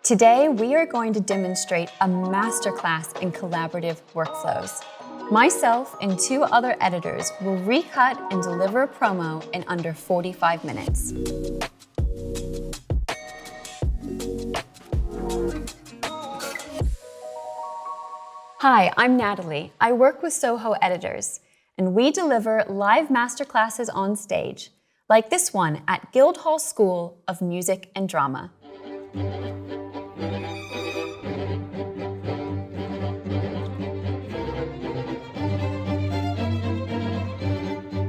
Today, we are going to demonstrate a masterclass in collaborative workflows. Myself and 2 other editors will recut and deliver a promo in under 45 minutes. Hi, I'm Natalie. I work with Sohoeditors, and we deliver live masterclasses on stage, like this one at Guildhall School of Music and Drama.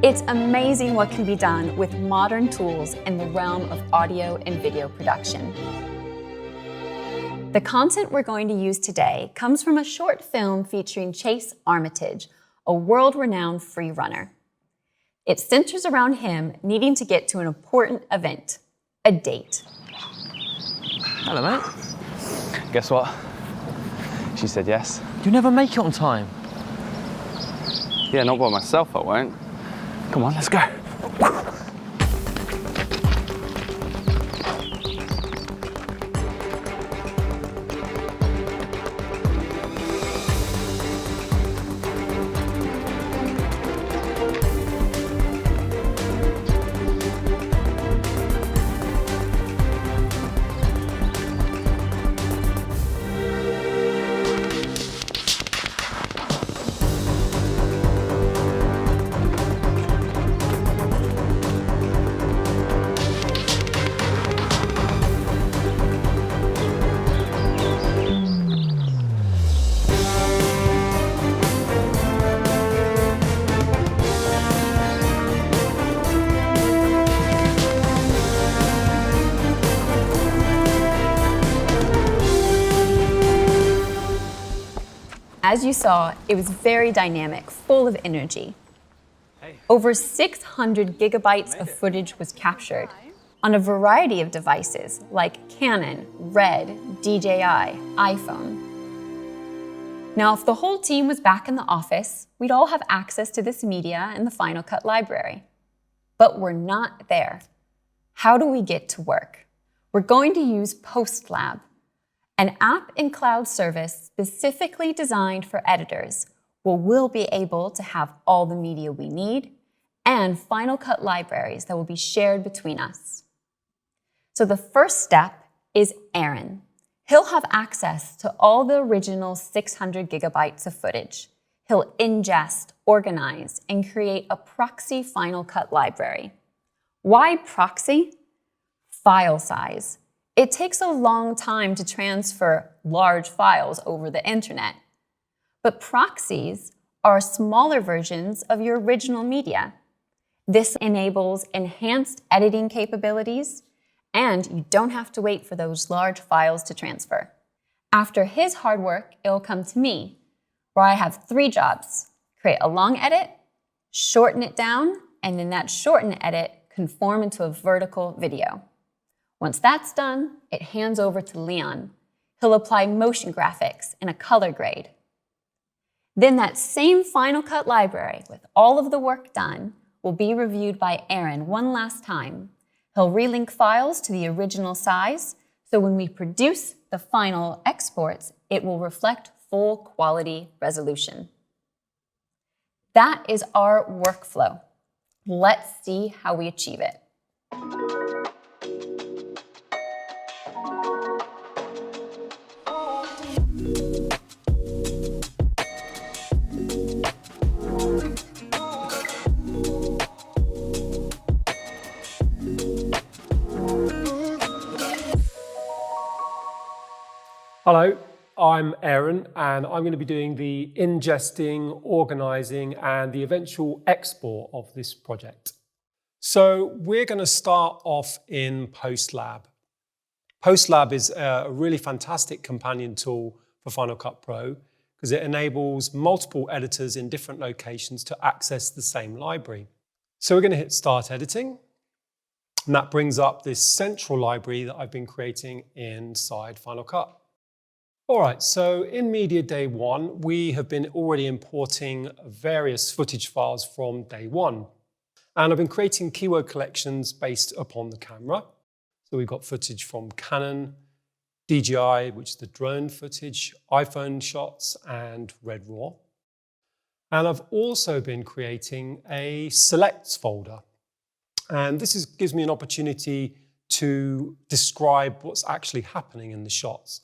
It's amazing what can be done with modern tools in the realm of audio and video production. The content we're going to use today comes from a short film featuring Chase Armitage, a world-renowned free runner. It centers around him needing to get to an important event, a date. Hello, mate. Guess what? She said yes. You never make it on time. Yeah, not by myself, I won't. Come on, let's go. As you saw, it was very dynamic, full of energy. Over 600 gigabytes of footage was captured on a variety of devices like Canon, Red, DJI, iPhone. Now, if the whole team was back in the office, we'd all have access to this media in the Final Cut library. But we're not there. How do we get to work? We're going to use Postlab, an app and cloud service specifically designed for editors, where we'll be able to have all the media we need and Final Cut libraries that will be shared between us. So the first step is Aaron. He'll have access to all the original 600 gigabytes of footage. He'll ingest, organize, and create a proxy Final Cut library. Why proxy? File size. It takes a long time to transfer large files over the internet. But proxies are smaller versions of your original media. This enables enhanced editing capabilities, and you don't have to wait for those large files to transfer. After his hard work, it'll come to me, where I have 3 jobs: create a long edit, shorten it down, and in that shortened edit, conform into a vertical video. Once that's done, it hands over to Leon. He'll apply motion graphics and a color grade. Then that same Final Cut library, with all of the work done, will be reviewed by Aaron one last time. He'll relink files to the original size, so when we produce the final exports, it will reflect full quality resolution. That is our workflow. Let's see how we achieve it. Hello, I'm Aaron, and I'm going to be doing the ingesting, organizing, and the eventual export of this project. So we're going to start off in Postlab. Postlab is a really fantastic companion tool for Final Cut Pro because it enables multiple editors in different locations to access the same library. So we're going to hit Start Editing, and that brings up this central library that I've been creating inside Final Cut. All right, so in Media Day 1, we have been already importing various footage files from day 1. And I've been creating keyword collections based upon the camera. So we've got footage from Canon, DJI, which is the drone footage, iPhone shots, and Red Raw. And I've also been creating a selects folder. And this gives me an opportunity to describe what's actually happening in the shots.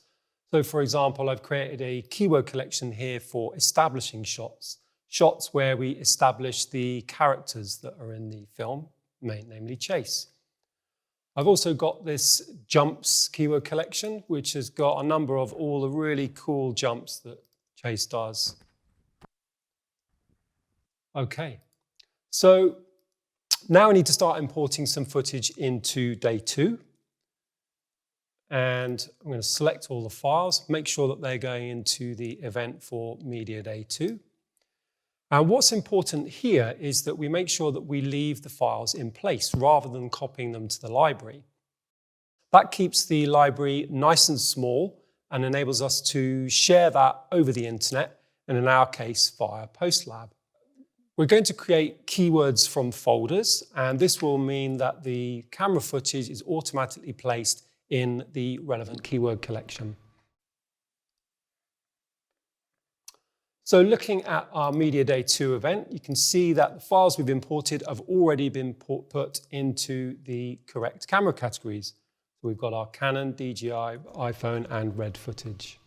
So for example, I've created a keyword collection here for establishing shots. Shots where we establish the characters that are in the film, namely Chase. I've also got this jumps keyword collection, which has got a number of all the really cool jumps that Chase does. Okay, so now I need to start importing some footage into day 2. And I'm going to select all the files, make sure that they're going into the event for media day 2. And what's important here is that we make sure that we leave the files in place rather than copying them to the library. That keeps the library nice and small and enables us to share that over the internet, and in our case, via Postlab. We're going to create keywords from folders, and this will mean that the camera footage is automatically placed in the relevant keyword collection. So looking at our Media Day 2 event, you can see that the files we've imported have already been put into the correct camera categories. So we've got our Canon, DJI, iPhone, and Red footage.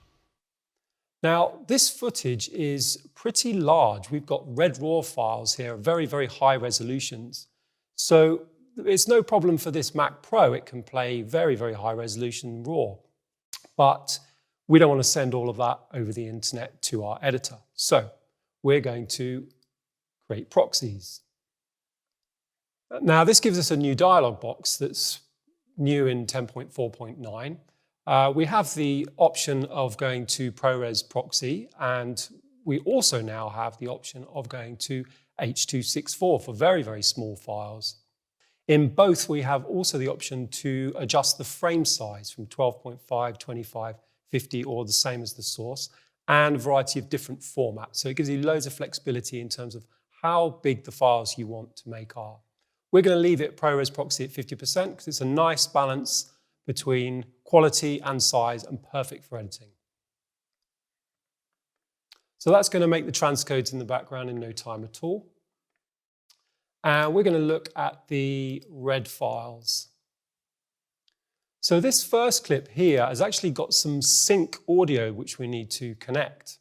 Now, this footage is pretty large. We've got Red Raw files here, very, very high resolutions. So it's no problem for this Mac Pro. It can play very, very high resolution RAW. But we don't want to send all of that over the internet to our editor. So we're going to create proxies. Now, this gives us a new dialog box that's new in 10.4.9. We have the option of going to ProRes proxy, and we also now have the option of going to H.264 for very, very small files. In both, we have also the option to adjust the frame size from 12.5, 25, 50, or the same as the source, and a variety of different formats. So it gives you loads of flexibility in terms of how big the files you want to make are. We're going to leave it ProRes proxy at 50% because it's a nice balance between quality and size and perfect for editing. So that's going to make the transcodes in the background in no time at all. And we're going to look at the red files. So this first clip here has actually got some sync audio which we need to connect.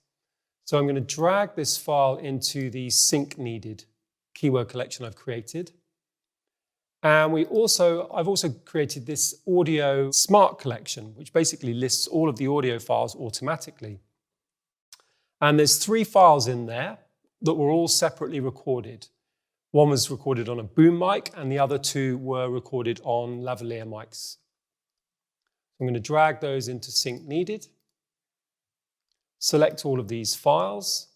So I'm going to drag this file into the sync needed keyword collection I've created. And I've also created this audio smart collection, which basically lists all of the audio files automatically. And there's 3 files in there that were all separately recorded. One was recorded on a boom mic, and the other 2 were recorded on lavalier mics. I'm going to drag those into sync needed, select all of these files,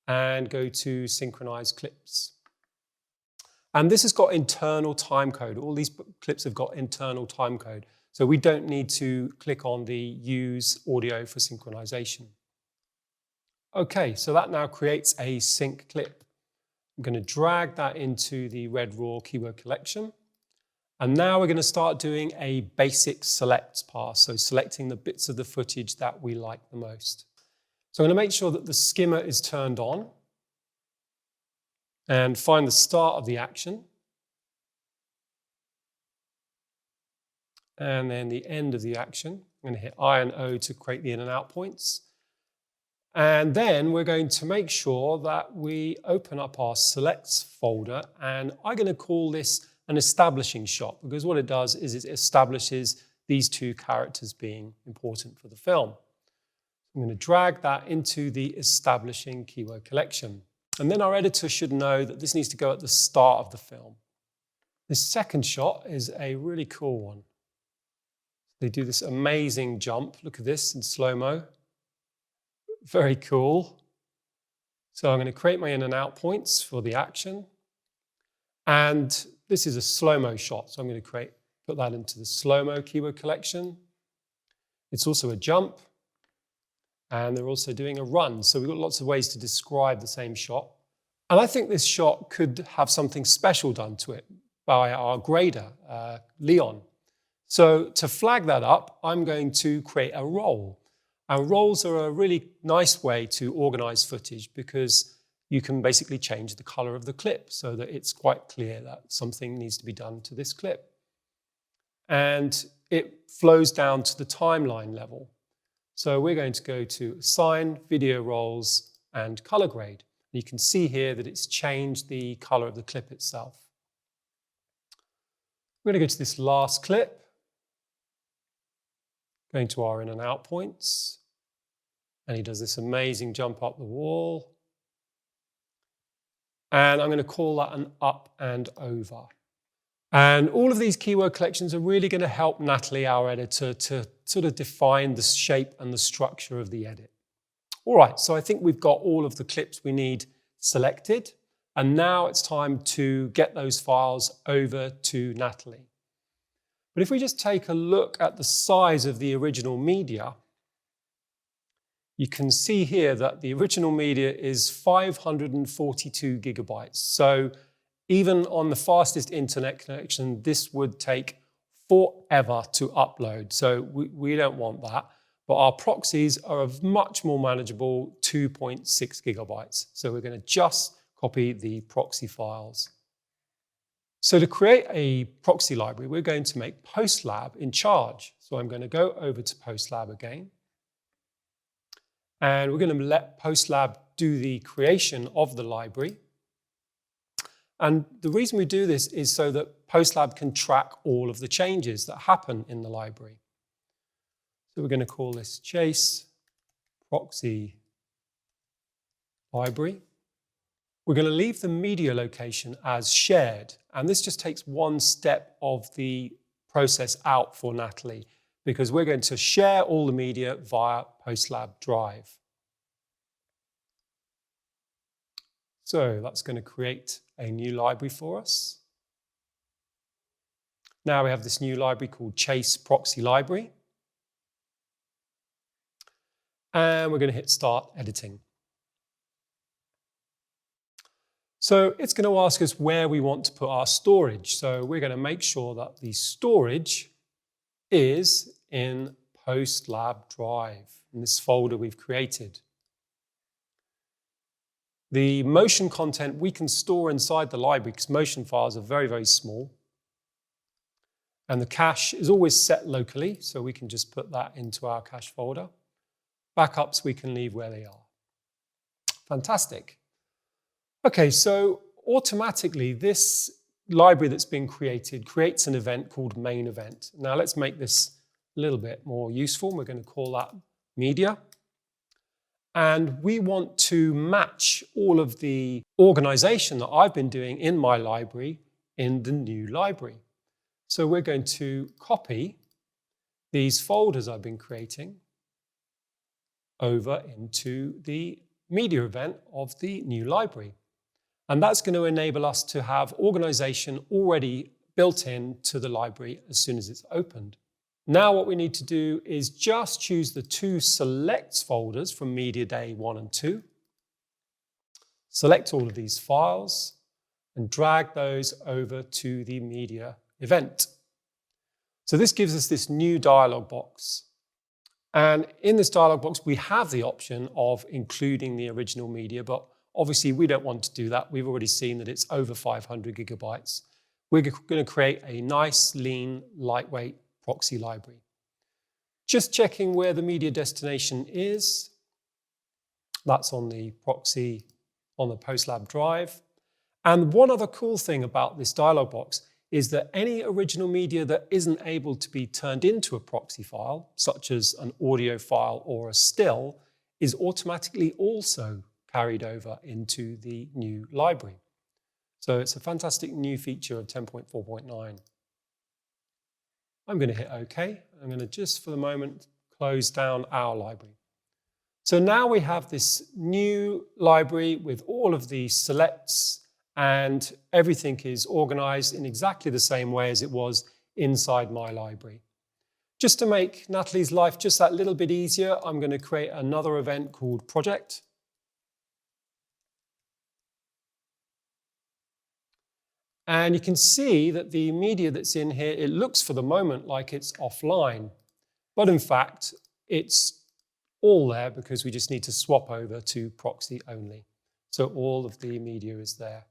and go to synchronize clips. And this has got internal timecode. All these clips have got internal timecode. So we don't need to click on the use audio for synchronization. Okay, so that now creates a sync clip. I'm going to drag that into the Red Raw keyword collection. And now we're going to start doing a basic selects pass, so selecting the bits of the footage that we like the most. So I'm going to make sure that the skimmer is turned on and find the start of the action. And then the end of the action. I'm going to hit I and O to create the in and out points. And then we're going to make sure that we open up our selects folder, and I'm going to call this an establishing shot, because what it does is it establishes these 2 characters being important for the film. I'm going to drag that into the establishing keyword collection. And then our editor should know that this needs to go at the start of the film. This second shot is a really cool one. They do this amazing jump. Look at this in slow-mo. Very cool. So I'm going to create my in and out points for the action. And this is a slow-mo shot. So I'm going to put that into the slow-mo keyword collection. It's also a jump. And they're also doing a run. So we've got lots of ways to describe the same shot. And I think this shot could have something special done to it by our grader, Leon. So to flag that up, I'm going to create a role. And roles are a really nice way to organize footage because you can basically change the color of the clip so that it's quite clear that something needs to be done to this clip. And it flows down to the timeline level. So we're going to go to Assign, Video Roles, and Color Grade. You can see here that it's changed the color of the clip itself. We're going to go to this last clip, going to our in and out points, and he does this amazing jump up the wall. And I'm going to call that an up and over. And all of these keyword collections are really going to help Natalie, our editor, to sort of define the shape and the structure of the edit. All right, so I think we've got all of the clips we need selected. And now it's time to get those files over to Natalie. But if we just take a look at the size of the original media, you can see here that the original media is 542 gigabytes. So even on the fastest internet connection, this would take forever to upload. So we don't want that. But our proxies are of much more manageable 2.6 gigabytes. So we're going to just copy the proxy files. So to create a proxy library, we're going to make Postlab in charge. So I'm going to go over to Postlab again. And we're going to let Postlab do the creation of the library. And the reason we do this is so that Postlab can track all of the changes that happen in the library. So we're going to call this Chase Proxy Library. We're going to leave the media location as shared. And this just takes one step of the process out for Natalie, because we're going to share all the media via Postlab Drive. So that's going to create a new library for us. Now we have this new library called Chase Proxy Library. And we're going to hit Start Editing. So it's going to ask us where we want to put our storage. So we're going to make sure that the storage is in Postlab Drive, in this folder we've created. The motion content we can store inside the library because motion files are very, very small. And the cache is always set locally, so we can just put that into our cache folder. Backups we can leave where they are. Fantastic. Okay, so automatically this library that's been created creates an event called main event. Now let's make this a little bit more useful. We're going to call that media. And we want to match all of the organization that I've been doing in my library in the new library. So we're going to copy these folders I've been creating over into the media event of the new library. And that's going to enable us to have organization already built in to the library as soon as it's opened. Now what we need to do is just choose the two selects folders from Media Day 1 and 2. Select all of these files and drag those over to the media event. So this gives us this new dialog box. And in this dialog box, we have the option of including the original media, but obviously we don't want to do that. We've already seen that it's over 500 gigabytes. We're going to create a nice, lean, lightweight proxy library. Just checking where the media destination is. That's on the proxy on the Postlab Drive. And one other cool thing about this dialog box is that any original media that isn't able to be turned into a proxy file, such as an audio file or a still, is automatically also carried over into the new library. So it's a fantastic new feature of 10.4.9. I'm going to hit OK. I'm going to just for the moment close down our library. So now we have this new library with all of the selects, and everything is organized in exactly the same way as it was inside my library. Just to make Natalie's life just that little bit easier, I'm going to create another event called Project. And you can see that the media that's in here, it looks for the moment like it's offline. But in fact, it's all there because we just need to swap over to proxy only. So all of the media is there.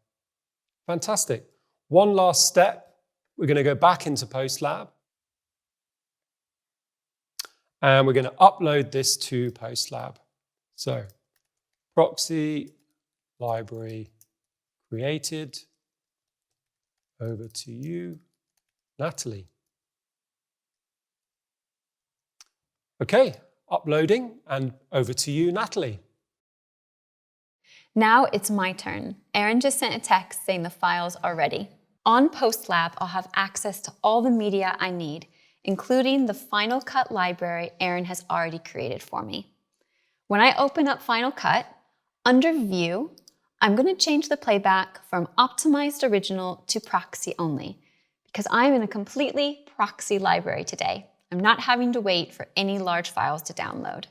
Fantastic. One last step. We're going to go back into Postlab. And we're going to upload this to Postlab. So proxy, library, created. Over to you, Natalie. Okay, uploading, and over to you, Natalie. Now it's my turn. Erin just sent a text saying the files are ready. On Postlab, I'll have access to all the media I need, including the Final Cut library Erin has already created for me. When I open up Final Cut, under View, I'm going to change the playback from optimized original to proxy only, because I'm in a completely proxy library today. I'm not having to wait for any large files to download.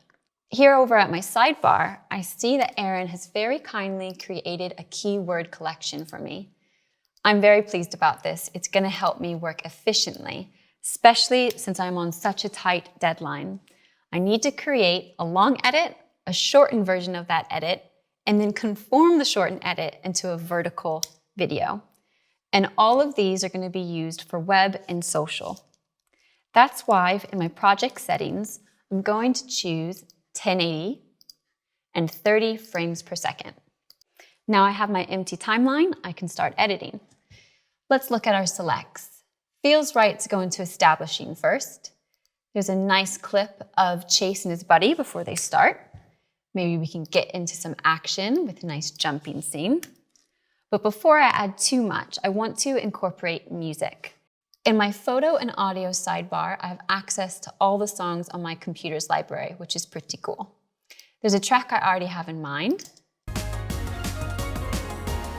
Here over at my sidebar, I see that Erin has very kindly created a keyword collection for me. I'm very pleased about this. It's going to help me work efficiently, especially since I'm on such a tight deadline. I need to create a long edit, a shortened version of that edit, and then conform the shortened edit into a vertical video. And all of these are going to be used for web and social. That's why in my project settings, I'm going to choose 1080 and 30 frames per second. Now I have my empty timeline, I can start editing. Let's look at our selects. Feels right to go into establishing first. There's a nice clip of Chase and his buddy before they start. Maybe we can get into some action with a nice jumping scene. But before I add too much, I want to incorporate music. In my photo and audio sidebar, I have access to all the songs on my computer's library, which is pretty cool. There's a track I already have in mind.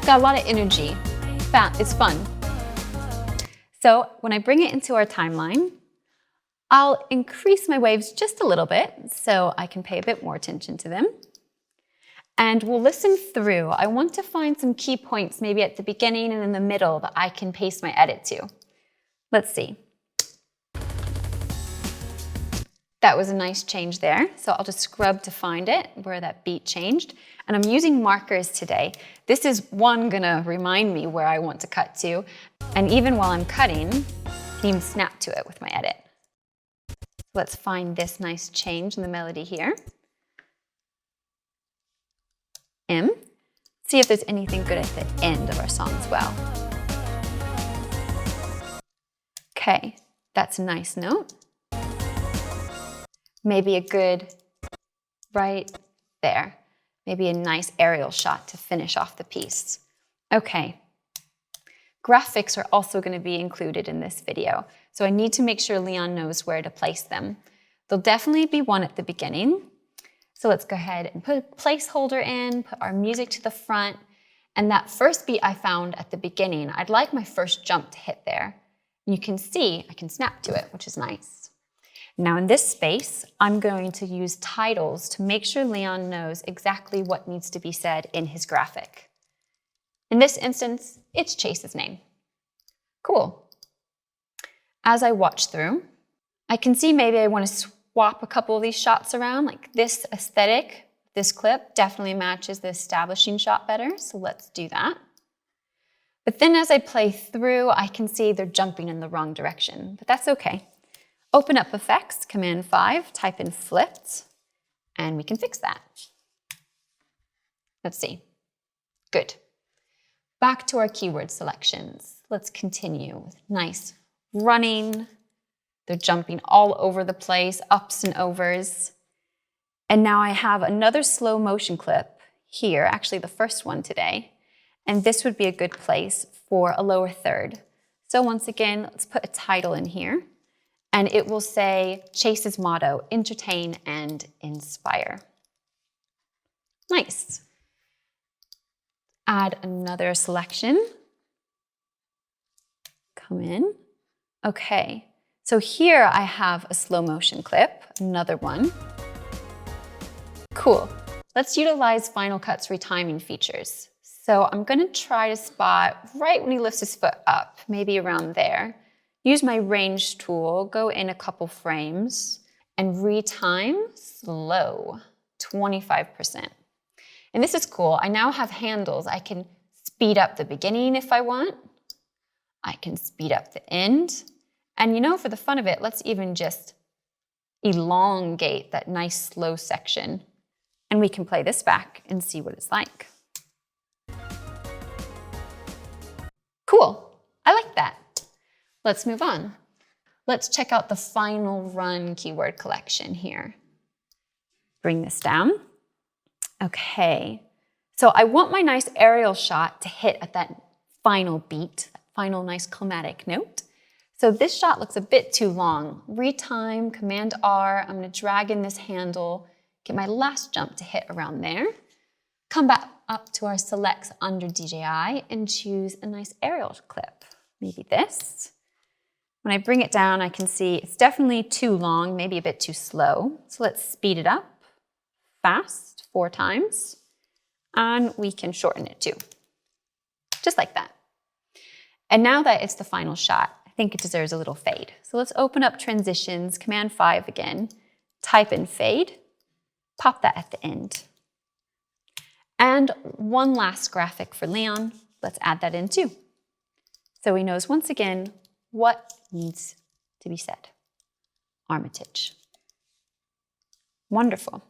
Got a lot of energy. It's fun. So when I bring it into our timeline, I'll increase my waves just a little bit so I can pay a bit more attention to them. And we'll listen through. I want to find some key points maybe at the beginning and in the middle that I can paste my edit to. Let's see. That was a nice change there. So I'll just scrub to find it where that beat changed. And I'm using markers today. This is gonna remind me where I want to cut to. And even while I'm cutting, I can even snap to it with my edit. Let's find this nice change in the melody here. See if there's anything good at the end of our song as well. Okay, that's a nice note. Maybe a good right there. Maybe a nice aerial shot to finish off the piece. Okay. Graphics are also going to be included in this video, so I need to make sure Leon knows where to place them. There'll definitely be one at the beginning. So let's go ahead and put a placeholder in, put our music to the front, and that first beat I found at the beginning, I'd like my first jump to hit there. You can see I can snap to it, which is nice. Now in this space, I'm going to use titles to make sure Leon knows exactly what needs to be said in his graphic. In this instance, it's Chase's name. Cool. As I watch through, I can see maybe I want to swap a couple of these shots around, like this aesthetic, this clip definitely matches the establishing shot better, so let's do that. But then as I play through, I can see they're jumping in the wrong direction, but that's okay. Open up Effects, Command 5, type in Flipped, and we can fix that. Let's see. Good. Back to our keyword selections. Let's continue with nice running. They're jumping all over the place, ups and overs. And now I have another slow motion clip here, actually the first one today. And this would be a good place for a lower third. So once again, let's put a title in here. And it will say Chase's motto, entertain and inspire. Nice. Add another selection. Come in. Okay. So here I have a slow motion clip, another one. Cool. Let's utilize Final Cut's retiming features. So I'm going to try to spot right when he lifts his foot up, maybe around there. Use my range tool, go in a couple frames, and retime slow, 25%. And this is cool. I now have handles. I can speed up the beginning if I want. I can speed up the end. And you know, for the fun of it, let's even just elongate that nice slow section. And we can play this back and see what it's like. Cool, I like that. Let's move on. Let's check out the final run keyword collection here. Bring this down. Okay, so I want my nice aerial shot to hit at that final beat, that final nice climatic note. So this shot looks a bit too long. Retime, Command R, I'm gonna drag in this handle, get my last jump to hit around there. Come back up to our selects under DJI and choose a nice aerial clip, maybe this. When I bring it down, I can see it's definitely too long, maybe a bit too slow. So let's speed it up, fast, 4 times, and we can shorten it too, just like that. And now that it's the final shot, I think it deserves a little fade. So let's open up transitions, Command 5 again, type in fade, pop that at the end. And one last graphic for Leon. Let's add that in too. So he knows once again what needs to be said. Armitage. Wonderful.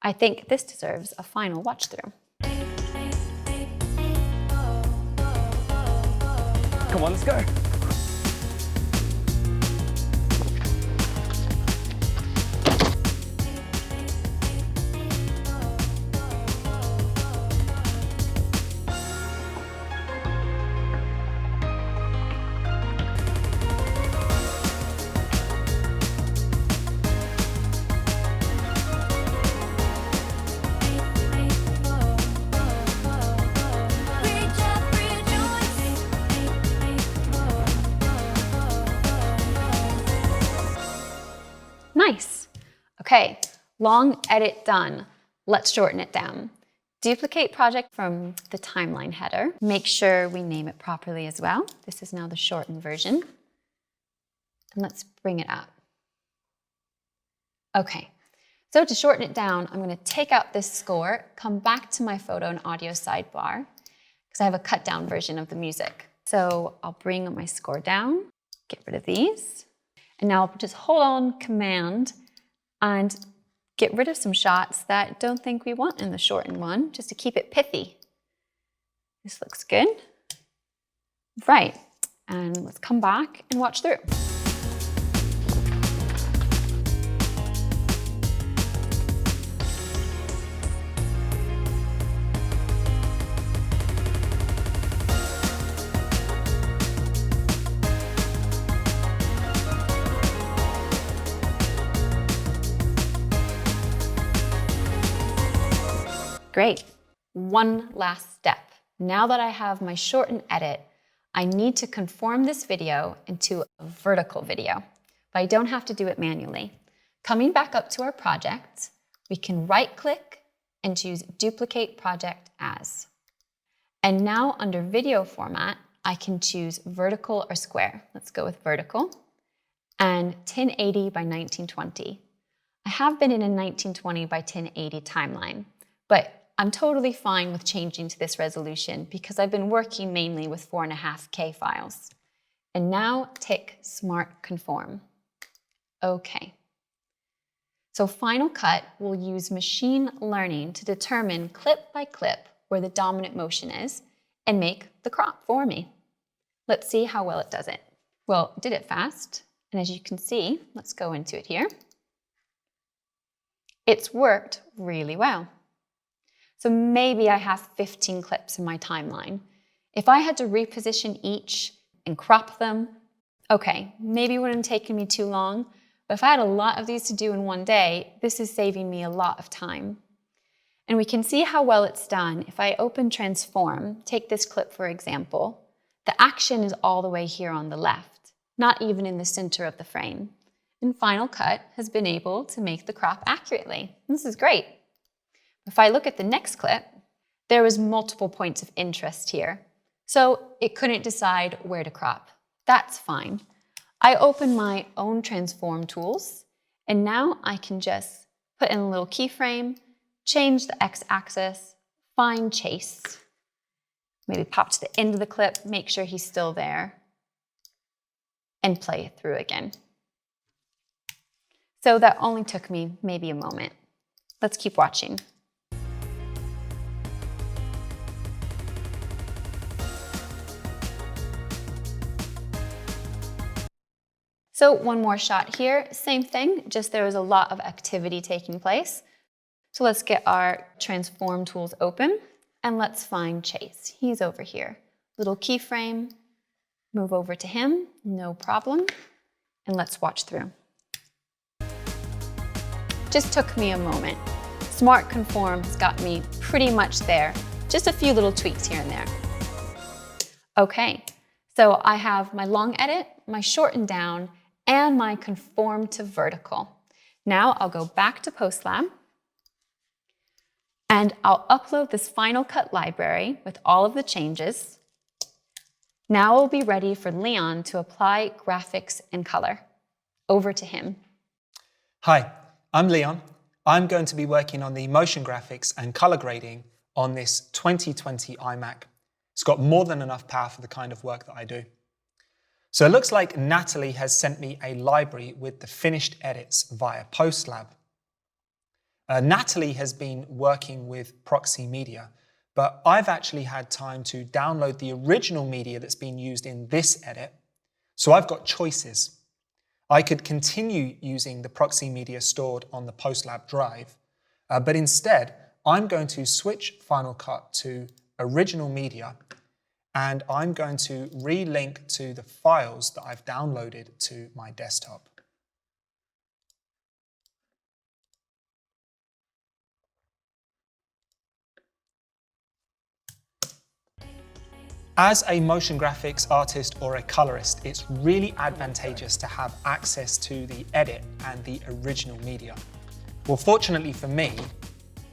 I think this deserves a final watch through. Come on, let's go. Nice. Okay, long edit done. Let's shorten it down. Duplicate project from the timeline header. Make sure we name it properly as well. This is now the shortened version. And let's bring it up. Okay, so to shorten it down, I'm going to take out this score, come back to my photo and audio sidebar, because I have a cut down version of the music. So I'll bring my score down, get rid of these. And now I'll just hold on Command and get rid of some shots that I don't think we want in the shortened one, just to keep it pithy. This looks good. Right, and let's come back and watch through. Great. One last step. Now that I have my shorten edit, I need to conform this video into a vertical video, but I don't have to do it manually. Coming back up to our project, we can right-click and choose Duplicate Project As. And now under video format, I can choose vertical or square. Let's go with vertical. And 1080 by 1920. I have been in a 1920 by 1080 timeline, but I'm totally fine with changing to this resolution because I've been working mainly with 4.5K files. And now tick Smart Conform. Okay. So Final Cut will use machine learning to determine clip by clip where the dominant motion is and make the crop for me. Let's see how well it does it. Well, it did it fast. And as you can see, let's go into it here. It's worked really well. So maybe I have 15 clips in my timeline. If I had to reposition each and crop them, okay, maybe it wouldn't have taken me too long, but if I had a lot of these to do in one day, this is saving me a lot of time. And we can see how well it's done. If I open Transform, take this clip for example, the action is all the way here on the left, not even in the center of the frame. And Final Cut has been able to make the crop accurately. This is great. If I look at the next clip, There was multiple points of interest here, so it couldn't decide where to crop. That's fine. I opened my own transform tools, and now I can just put in a little keyframe, change the x-axis, find Chase, maybe pop to the end of the clip, make sure he's still there, and play it through again. So that only took me maybe a moment. Let's keep watching. So one more shot here, same thing, just there was a lot of activity taking place. So let's get our transform tools open and let's find Chase. He's over here. Little keyframe, move over to him, no problem. And let's watch through. Just took me a moment. Smart Conform has got me pretty much there. Just a few little tweaks here and there. Okay, so I have my long edit, my shorten down, and my conform to vertical. Now I'll go back to Postlab and I'll upload this Final Cut library with all of the changes. Now we'll be ready for Leon to apply graphics and color. Over to him. Hi, I'm Leon. I'm going to be working on the motion graphics and color grading on this 2020 iMac. It's got more than enough power for the kind of work that I do. So it looks like Natalie has sent me a library with the finished edits via Postlab. Natalie has been working with Proxy Media, but I've actually had time to download the original media that's been used in this edit. So I've got choices. I could continue using the Proxy Media stored on the Postlab drive, but instead I'm going to switch Final Cut to original media, and I'm going to relink to the files that I've downloaded to my desktop. As a motion graphics artist or a colorist, it's really advantageous to have access to the edit and the original media. Well, fortunately for me,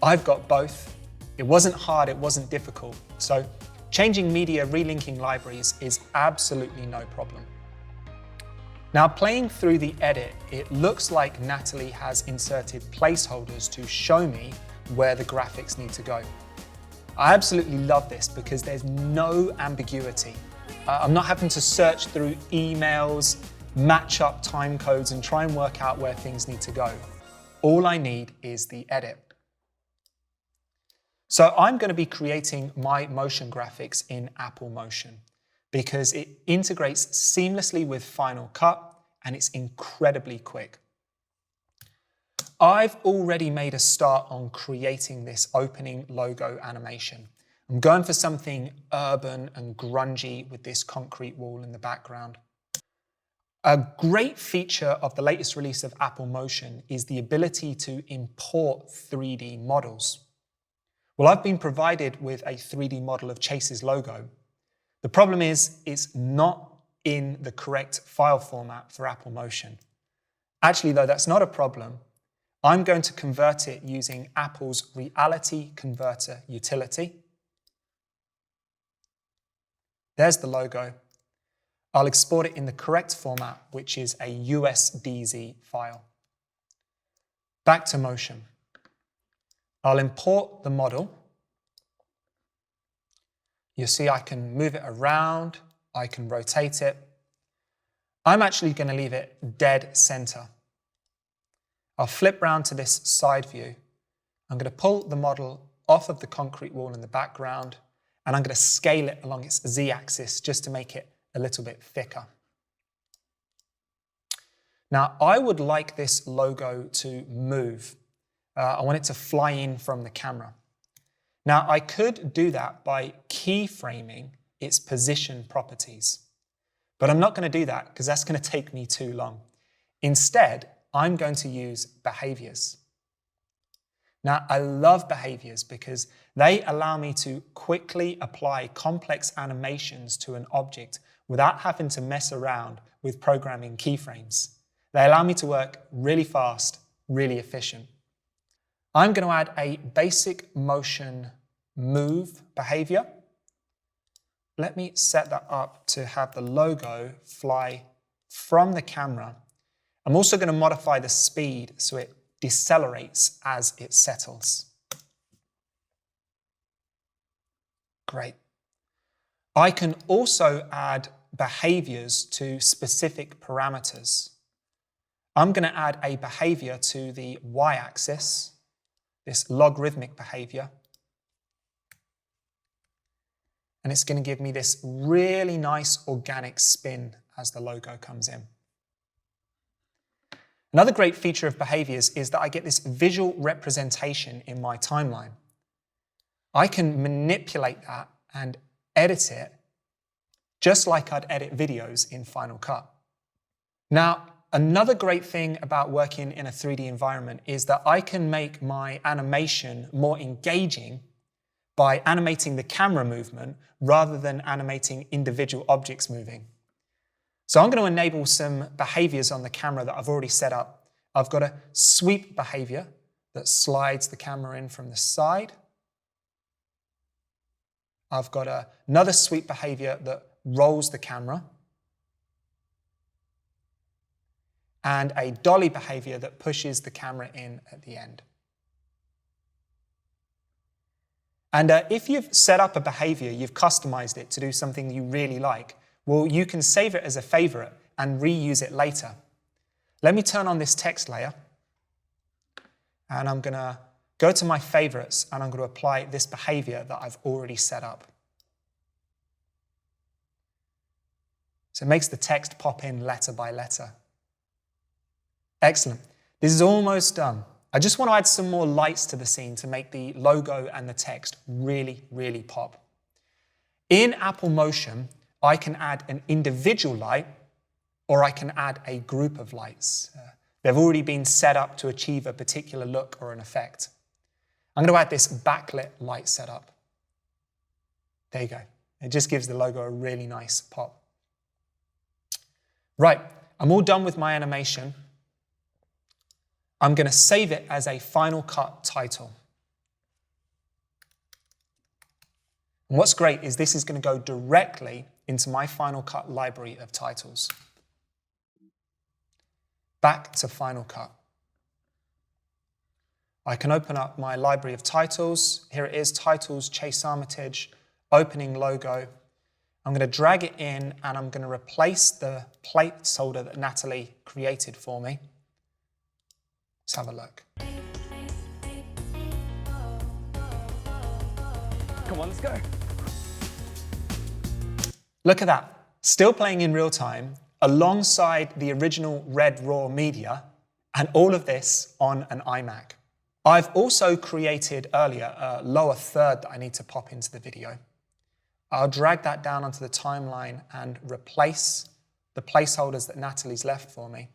I've got both. It wasn't hard, it wasn't difficult. So changing media relinking libraries is absolutely no problem. Now, playing through the edit, it looks like Natalie has inserted placeholders to show me where the graphics need to go. I absolutely love this because there's no ambiguity. I'm not having to search through emails, match up time codes and try and work out where things need to go. All I need is the edit. So I'm going to be creating my motion graphics in Apple Motion because it integrates seamlessly with Final Cut and it's incredibly quick. I've already made a start on creating this opening logo animation. I'm going for something urban and grungy with this concrete wall in the background. A great feature of the latest release of Apple Motion is the ability to import 3D models. Well, I've been provided with a 3D model of Chase's logo. The problem is it's not in the correct file format for Apple Motion. Actually, though, that's not a problem. I'm going to convert it using Apple's Reality Converter utility. There's the logo. I'll export it in the correct format, which is a USDZ file. Back to Motion. I'll import the model. You'll see I can move it around, I can rotate it. I'm actually going to leave it dead center. I'll flip round to this side view. I'm going to pull the model off of the concrete wall in the background, and I'm going to scale it along its z-axis just to make it a little bit thicker. Now, I would like this logo to move. I want it to fly in from the camera. Now, I could do that by keyframing its position properties, but I'm not going to do that because that's going to take me too long. Instead, I'm going to use behaviors. Now, I love behaviors because they allow me to quickly apply complex animations to an object without having to mess around with programming keyframes. They allow me to work really fast, really efficient. I'm going to add a basic motion move behavior. Let me set that up to have the logo fly from the camera. I'm also going to modify the speed so it decelerates as it settles. Great. I can also add behaviors to specific parameters. I'm going to add a behavior to the y-axis, this logarithmic behavior. And it's going to give me this really nice organic spin as the logo comes in. Another great feature of behaviors is that I get this visual representation in my timeline. I can manipulate that and edit it just like I'd edit videos in Final Cut. Now, another great thing about working in a 3D environment is that I can make my animation more engaging by animating the camera movement rather than animating individual objects moving. So I'm going to enable some behaviors on the camera that I've already set up. I've got a sweep behavior that slides the camera in from the side. I've got another sweep behavior that rolls the camera. And a dolly behavior that pushes the camera in at the end. And if you've set up a behavior, you've customized it to do something you really like, well, you can save it as a favorite and reuse it later. Let me turn on this text layer. And I'm going to go to my favorites and I'm going to apply this behavior that I've already set up. So it makes the text pop in letter by letter. Excellent. This is almost done. I just want to add some more lights to the scene to make the logo and the text really, really pop. In Apple Motion, I can add an individual light or I can add a group of lights. They've already been set up to achieve a particular look or an effect. I'm going to add this backlit light setup. There you go. It just gives the logo a really nice pop. Right, I'm all done with my animation. I'm going to save it as a Final Cut title. And what's great is this is going to go directly into my Final Cut library of titles. Back to Final Cut. I can open up my library of titles. Here it is, titles, Chase Armitage, opening logo. I'm going to drag it in and I'm going to replace the placeholder that Natalie created for me. Let's have a look. Come on, let's go. Look at that. Still playing in real time alongside the original red raw media and all of this on an iMac. I've also created earlier a lower third that I need to pop into the video. I'll drag that down onto the timeline and replace the placeholders that Natalie's left for me.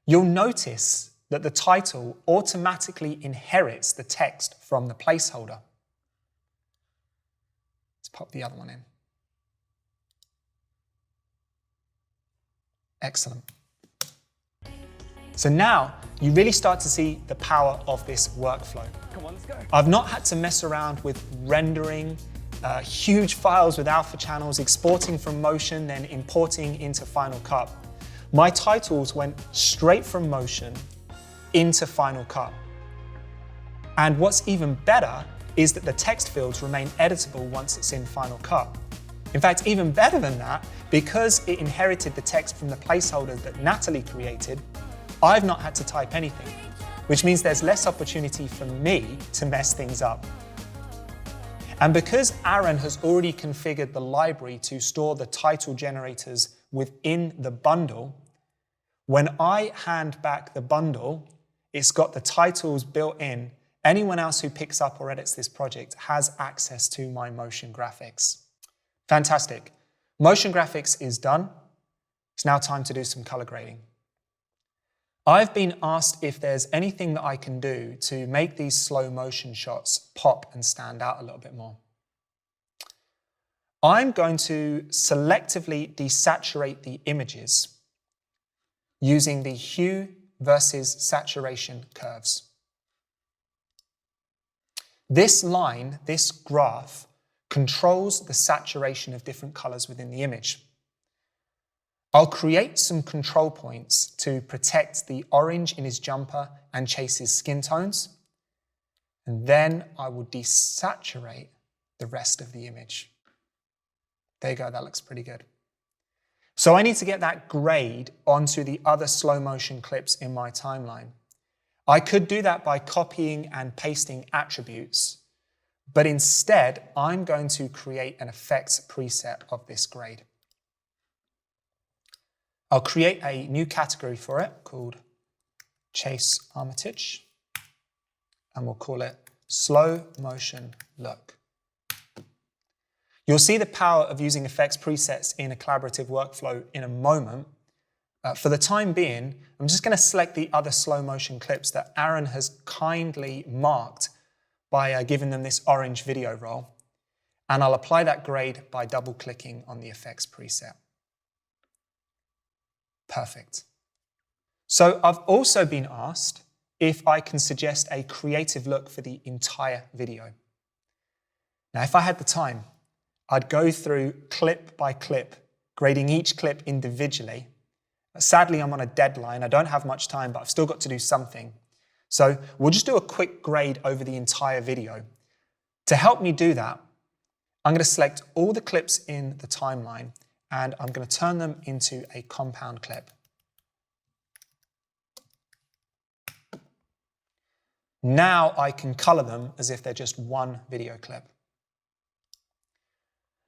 You'll notice that the title automatically inherits the text from the placeholder. Let's pop the other one in. Excellent. So now you really start to see the power of this workflow. Come on, let's go. I've not had to mess around with rendering huge files with alpha channels, exporting from Motion, then importing into Final Cut. My titles went straight from Motion into Final Cut. And what's even better is that the text fields remain editable once it's in Final Cut. In fact, even better than that, because it inherited the text from the placeholders that Natalie created, I've not had to type anything, which means there's less opportunity for me to mess things up. And because Aaron has already configured the library to store the title generators within the bundle, when I hand back the bundle, it's got the titles built in. Anyone else who picks up or edits this project has access to my motion graphics. Fantastic. Motion graphics is done. It's now time to do some color grading. I've been asked if there's anything that I can do to make these slow motion shots pop and stand out a little bit more. I'm going to selectively desaturate the images using the hue versus saturation curves. This line, this graph, controls the saturation of different colors within the image. I'll create some control points to protect the orange in his jumper and Chase's skin tones. And then I will desaturate the rest of the image. There you go, that looks pretty good. So I need to get that grade onto the other slow motion clips in my timeline. I could do that by copying and pasting attributes, but instead I'm going to create an effects preset of this grade. I'll create a new category for it called Chase Armitage, and we'll call it Slow Motion Look. You'll see the power of using effects presets in a collaborative workflow in a moment. For the time being, I'm just going to select the other slow motion clips that Aaron has kindly marked by giving them this orange video roll, and I'll apply that grade by double-clicking on the effects preset. Perfect. So I've also been asked if I can suggest a creative look for the entire video. Now, if I had the time, I'd go through clip by clip, grading each clip individually. Sadly, I'm on a deadline. I don't have much time, but I've still got to do something. So we'll just do a quick grade over the entire video. To help me do that, I'm going to select all the clips in the timeline and I'm going to turn them into a compound clip. Now I can color them as if they're just one video clip.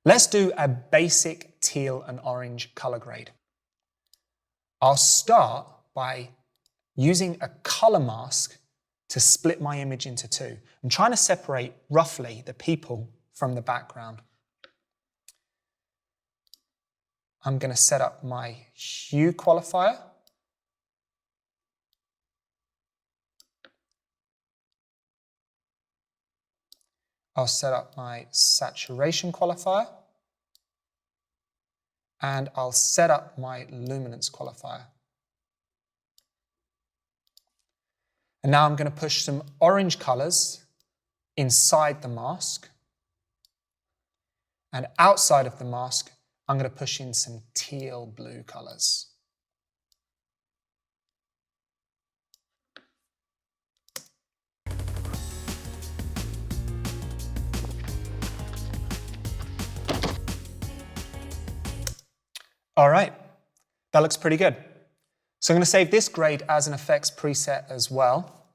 Let's do a basic teal and orange color grade. I'll start by using a color mask to split my image into two. I'm trying to separate roughly the people from the background. I'm going to set up my hue qualifier. I'll set up my saturation qualifier. And I'll set up my luminance qualifier. And now I'm going to push some orange colors inside the mask. And outside of the mask, I'm going to push in some teal blue colors. All right, that looks pretty good. So I'm going to save this grade as an effects preset as well.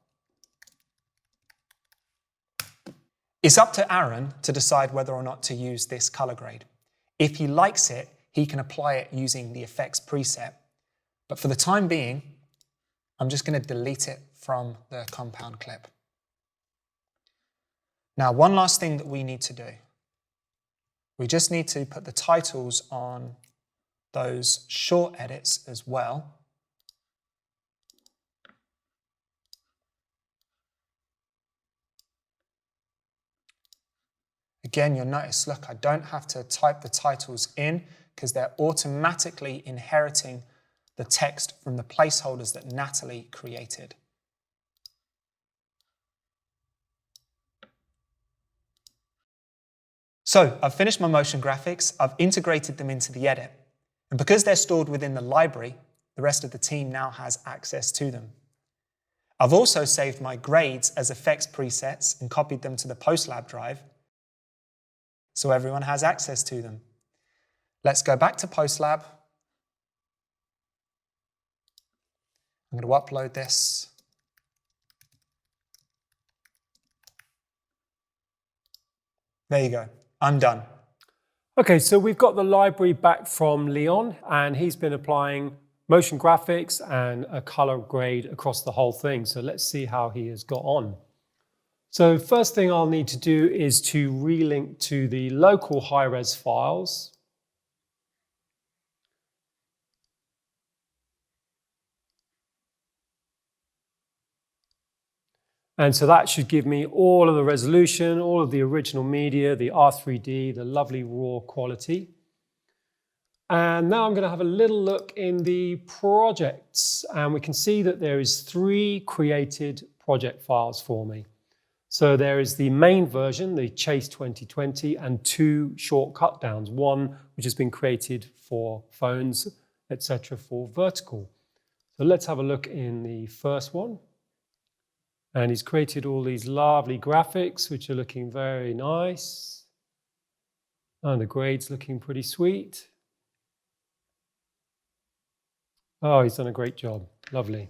It's up to Aaron to decide whether or not to use this color grade. If he likes it, he can apply it using the effects preset. But for the time being, I'm just going to delete it from the compound clip. Now, one last thing that we need to do. We just need to put the titles on those short edits as well. Again, you'll notice, look, I don't have to type the titles in because they're automatically inheriting the text from the placeholders that Natalie created. So I've finished my motion graphics. I've integrated them into the edit. And because they're stored within the library, the rest of the team now has access to them. I've also saved my grades as effects presets and copied them to the Postlab drive, so everyone has access to them. Let's go back to Postlab. I'm going to upload this. There you go. I'm done. Okay, so we've got the library back from Leon, and he's been applying motion graphics and a color grade across the whole thing. So let's see how he has got on. So first thing I'll need to do is to relink to the local high-res files. And so that should give me all of the resolution, all of the original media, the R3D, the lovely raw quality. And now I'm going to have a little look in the projects, and we can see that there is 3 created project files for me. So there is the main version, the Chase 2020, and 2 short cut downs. One which has been created for phones, etc., for vertical. So let's have a look in the first one. And he's created all these lovely graphics, which are looking very nice. And the grade's looking pretty sweet. Oh, he's done a great job. Lovely.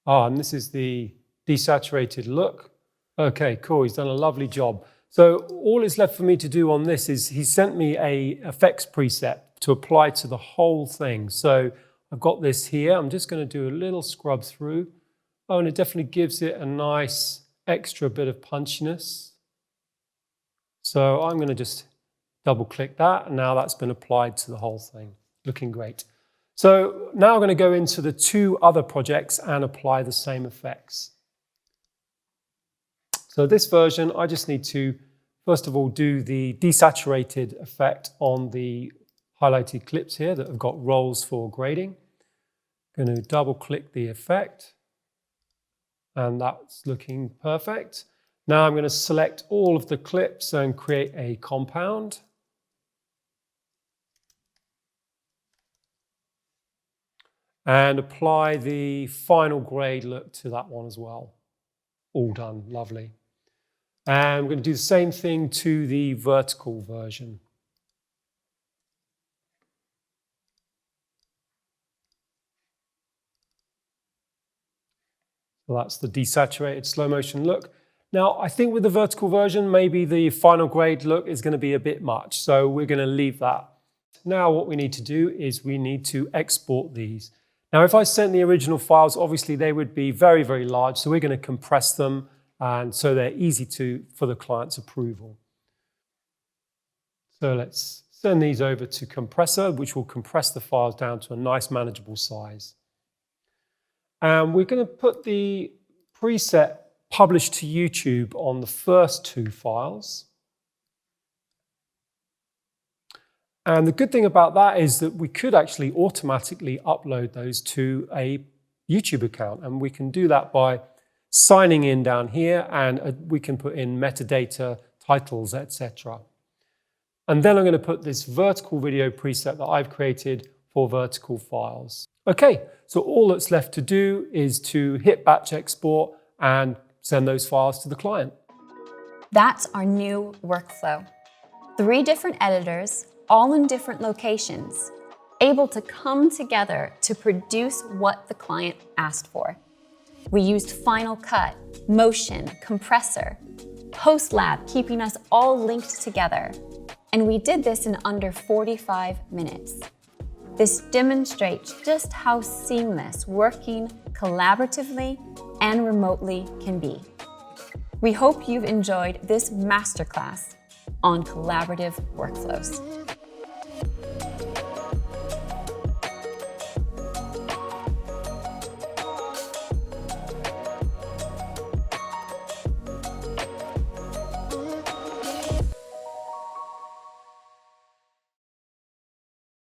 Ah, and this is the desaturated look. Okay, cool. He's done a lovely job. So all that's left for me to do on this is he sent me a effects preset to apply to the whole thing. So I've got this here. I'm just going to do a little scrub through. Oh, and it definitely gives it a nice extra bit of punchiness. So I'm going to just double click that, and now that's been applied to the whole thing. Looking great. So now I'm going to go into the 2 other projects and apply the same effects. So this version, I just need to, first of all, do the desaturated effect on the highlighted clips here that have got roles for grading. I'm going to double click the effect. And that's looking perfect. Now I'm going to select all of the clips and create a compound. And apply the final grade look to that one as well. All done, lovely. And we're going to do the same thing to the vertical version. So that's the desaturated slow motion look. Now, I think with the vertical version, maybe the final grade look is going to be a bit much. So we're going to leave that. Now what we need to do is we need to export these. Now, if I sent the original files, obviously they would be very, very large. So we're going to compress them, and so they're easy for the client's approval. So let's send these over to Compressor, which will compress the files down to a nice manageable size. And we're going to put the preset published to YouTube on the first 2 files. And the good thing about that is that we could actually automatically upload those to a YouTube account. And we can do that by signing in down here, and we can put in metadata, titles, etc. And then I'm going to put this vertical video preset that I've created for vertical files. Okay, so all that's left to do is to hit batch export and send those files to the client. That's our new workflow. 3 different editors, all in different locations, able to come together to produce what the client asked for. We used Final Cut, Motion, Compressor, Postlab, keeping us all linked together. And we did this in under 45 minutes. This demonstrates just how seamless working collaboratively and remotely can be. We hope you've enjoyed this masterclass on collaborative workflows.